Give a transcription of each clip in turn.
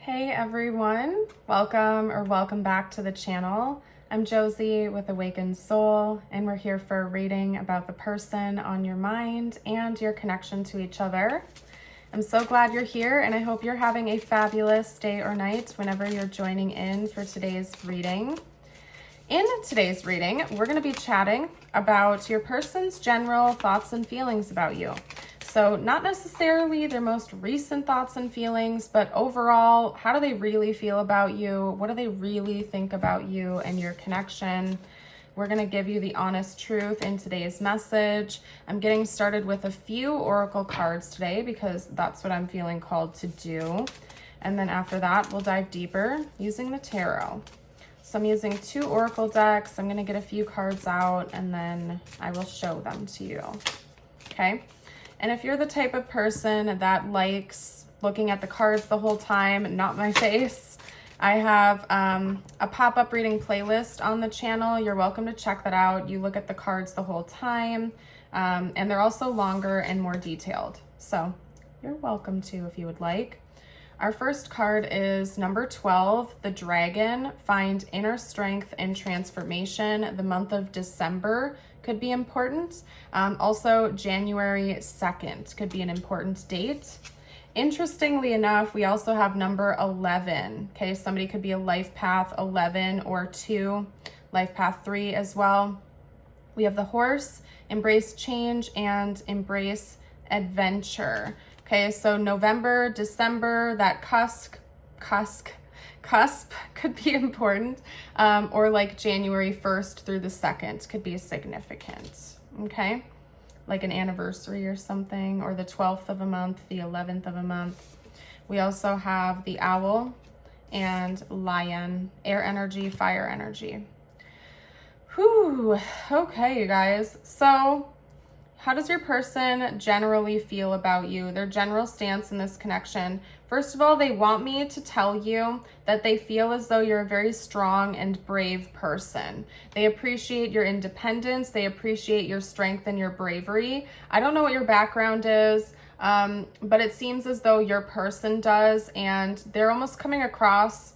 Hey everyone, welcome back to the channel. I'm Josie with Awakened Soul, and we're here for a reading about the person on your mind and your connection to each other. I'm so glad you're here, and I hope you're having a fabulous day or night whenever you're joining in for today's reading. In today's reading, we're going to be chatting about your person's general thoughts and feelings about you. So not necessarily their most recent thoughts and feelings, but overall, how do they really feel about you? What do they really think about you and your connection? We're going to give you the honest truth in today's message. I'm getting started with a few oracle cards today because that's what I'm feeling called to do. And then after that, we'll dive deeper using the tarot. So I'm using 2 oracle decks. I'm going to get a few cards out and then I will show them to you. Okay? And if you're the type of person that likes looking at the cards the whole time, not my face, I have a pop-up reading playlist on the channel. You're welcome to check that out. You look at the cards the whole time, and they're also longer and more detailed. So you're welcome to if you would like. Our first card is number 12, the Dragon. Find inner strength and transformation. The month of December could be important. Also, January 2nd could be an important date. Interestingly enough, we also have number 11. Okay, somebody could be a life path 11 or 2, life path 3 as well. We have the Horse, embrace change and embrace adventure. Okay, so November, December, that cusp could be important, or like January 1st through the 2nd could be significant, okay? Like an anniversary or something, or the 12th of a month, the 11th of a month. We also have the Owl and Lion, air energy, fire energy. Whew, okay, you guys. So how does your person generally feel about you? Their general stance in this connection. First of all, they want me to tell you that they feel as though you're a very strong and brave person. They appreciate your independence. They appreciate your strength and your bravery. I don't know what your background is, but it seems as though your person does, and they're almost coming across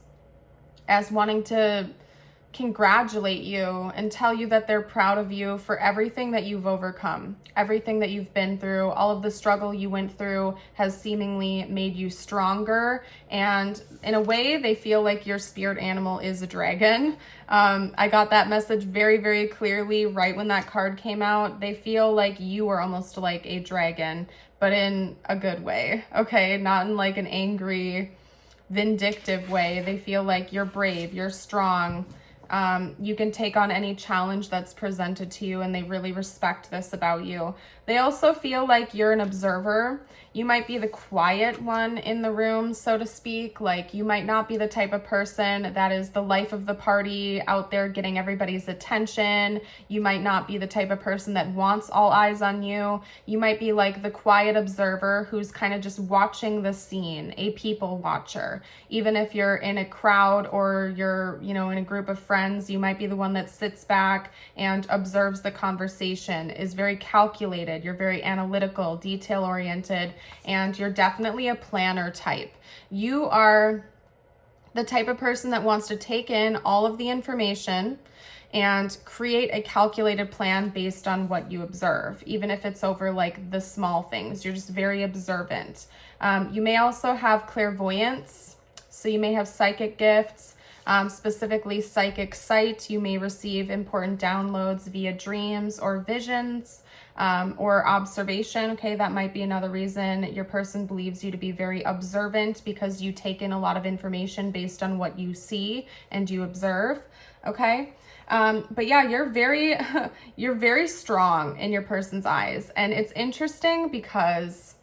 as wanting to congratulate you and tell you that they're proud of you for everything that you've overcome, everything that you've been through. All of the struggle you went through has seemingly made you stronger, and in a way they feel like your spirit animal is a dragon. I got that message very, very clearly right when that card came out. They feel like you are almost like a dragon, but in a good way, okay? Not in like an angry, vindictive way. They feel like you're brave, you're strong. You can take on any challenge that's presented to you, and they really respect this about you. They also feel like you're an observer. You might be the quiet one in the room, so to speak. Like, you might not be the type of person that is the life of the party, out there getting everybody's attention. You might not be the type of person that wants all eyes on you. You might be like the quiet observer who's kind of just watching the scene, a people watcher. Even if you're in a crowd or you're, in a group of friends, you might be the one that sits back and observes the conversation, is very calculated. You're very analytical, detail-oriented, and you're definitely a planner type. You are the type of person that wants to take in all of the information and create a calculated plan based on what you observe, even if it's over like the small things. You're just very observant. You may also have clairvoyance, so you may have psychic gifts. Specifically psychic sight. You may receive important downloads via dreams or visions, or observation. Okay, that might be another reason your person believes you to be very observant, because you take in a lot of information based on what you see and you observe. Okay, but yeah, you're very strong in your person's eyes, and it's interesting because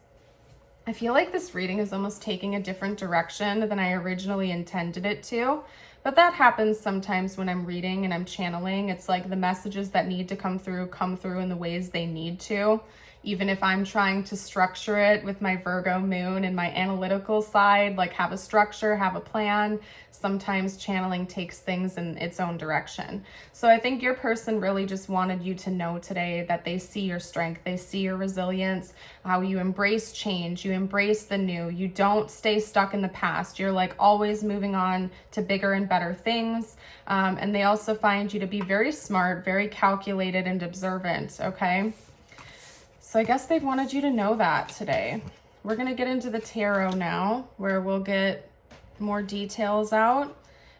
I feel like this reading is almost taking a different direction than I originally intended it to. But that happens sometimes when I'm reading and I'm channeling. It's like the messages that need to come through in the ways they need to. even if I'm trying to structure it with my Virgo moon and my analytical side, like have a structure, have a plan, sometimes channeling takes things in its own direction. So I think your person really just wanted you to know today that they see your strength, they see your resilience, how you embrace change, you embrace the new, you don't stay stuck in the past. You're like always moving on to bigger and better things. And they also find you to be very smart, very calculated and observant, okay? So I guess they wanted you to know that today. We're going to get into the tarot now, where we'll get more details out.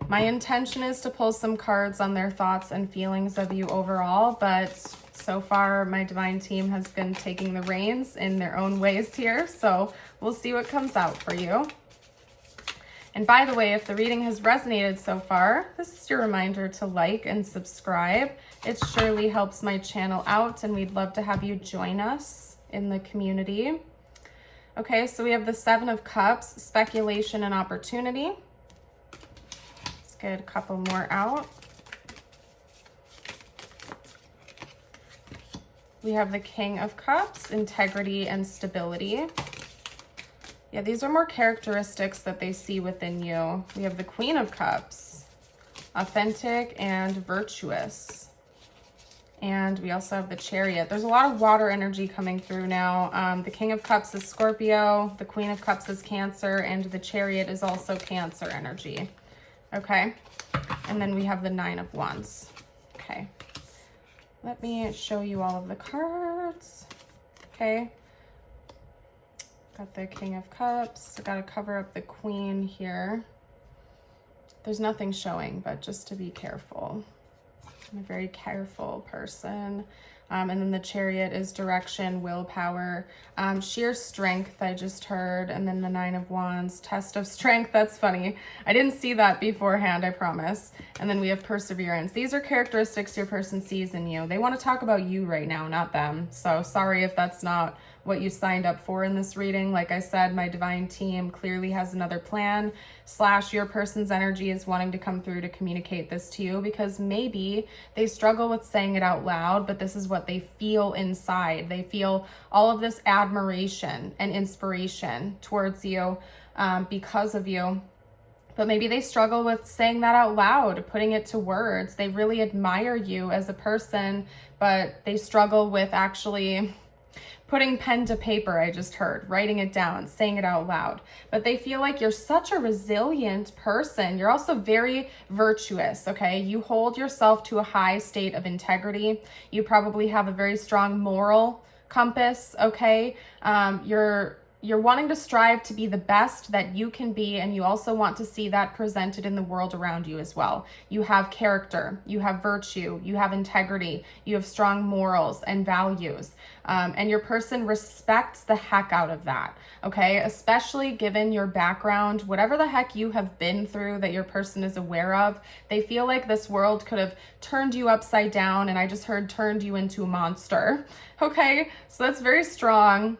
My intention is to pull some cards on their thoughts and feelings of you overall, but so far my divine team has been taking the reins in their own ways here, so we'll see what comes out for you. And by the way, if the reading has resonated so far, this is your reminder to like and subscribe. It surely helps my channel out, and we'd love to have you join us in the community. Okay, so we have the Seven of Cups, speculation and opportunity. Let's get a couple more out. We have the King of Cups, integrity and stability. Yeah, these are more characteristics that they see within you. We have the Queen of Cups, authentic and virtuous. And we also have the Chariot. There's a lot of water energy coming through now. The King of Cups is Scorpio, the Queen of Cups is Cancer, and the Chariot is also Cancer energy. Okay, and then we have the Nine of Wands. Okay, let me show you all of the cards. Okay. Got the King of Cups. I got to cover up the Queen here. There's nothing showing, but just to be careful. I'm a very careful person. And then the Chariot is direction, willpower, sheer strength, I just heard. And then the Nine of Wands, test of strength. That's funny. I didn't see that beforehand, I promise. And then we have perseverance. These are characteristics your person sees in you. They want to talk about you right now, not them. So sorry if that's not what you signed up for in this reading. Like I said, my divine team clearly has another plan, / your person's energy is wanting to come through to communicate this to you, because maybe they struggle with saying it out loud, but this is what they feel inside. They feel all of this admiration and inspiration towards you because of you. But maybe they struggle with saying that out loud, putting it to words. They really admire you as a person, but they struggle with actually putting pen to paper, I just heard, writing it down, saying it out loud. But they feel like you're such a resilient person. You're also very virtuous, okay? You hold yourself to a high state of integrity. You probably have a very strong moral compass, okay? You're wanting to strive to be the best that you can be, and you also want to see that presented in the world around you as well. You have character, you have virtue, you have integrity, you have strong morals and values, and your person respects the heck out of that, okay? Especially given your background, whatever the heck you have been through that your person is aware of, they feel like this world could have turned you upside down, and I just heard turned you into a monster, okay? So that's very strong.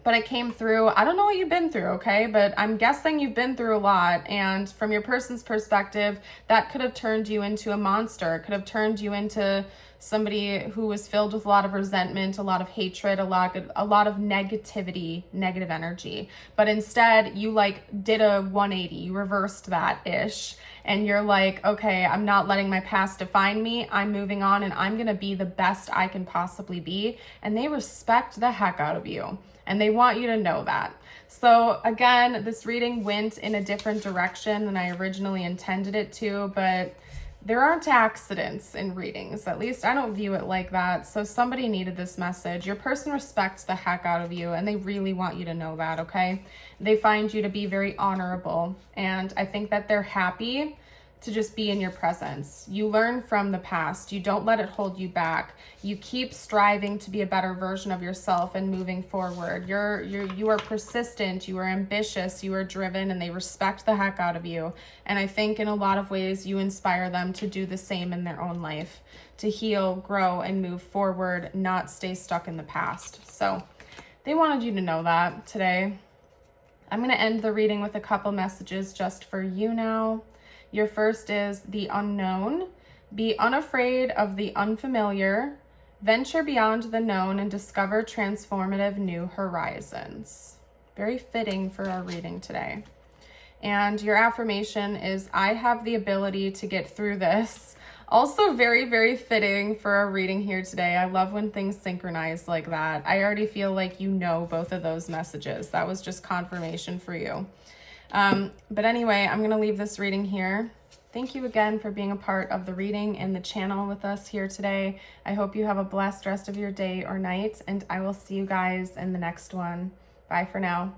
But it came through. I don't know what you've been through, okay? But I'm guessing you've been through a lot. And from your person's perspective, that could have turned you into a monster. It could have turned you into somebody who was filled with a lot of resentment, a lot of hatred, a lot of negativity, negative energy. But instead, you like did a 180. You reversed that-ish. And you're like, okay, I'm not letting my past define me. I'm moving on, and I'm going to be the best I can possibly be. And they respect the heck out of you. And they want you to know that. So again, this reading went in a different direction than I originally intended it to, but there aren't accidents in readings. At least I don't view it like that. So somebody needed this message. Your person respects the heck out of you, and they really want you to know that, okay? They find you to be very honorable, and I think that they're happy to just be in your presence. You learn from the past. You don't let it hold you back. You keep striving to be a better version of yourself and moving forward. You are persistent, you are ambitious, you are driven, and they respect the heck out of you. And I think in a lot of ways you inspire them to do the same in their own life, to heal, grow, and move forward, not stay stuck in the past. So they wanted you to know that today. I'm going to end the reading with a couple messages just for you now. Your first is the unknown. Be unafraid of the unfamiliar. Venture beyond the known and discover transformative new horizons. Very fitting for our reading today. And your affirmation is, I have the ability to get through this. Also very, very fitting for our reading here today. I love when things synchronize like that. I already feel like you know both of those messages. That was just confirmation for you. But anyway, I'm going to leave this reading here. Thank you again for being a part of the reading and the channel with us here today. I hope you have a blessed rest of your day or night, and I will see you guys in the next one. Bye for now.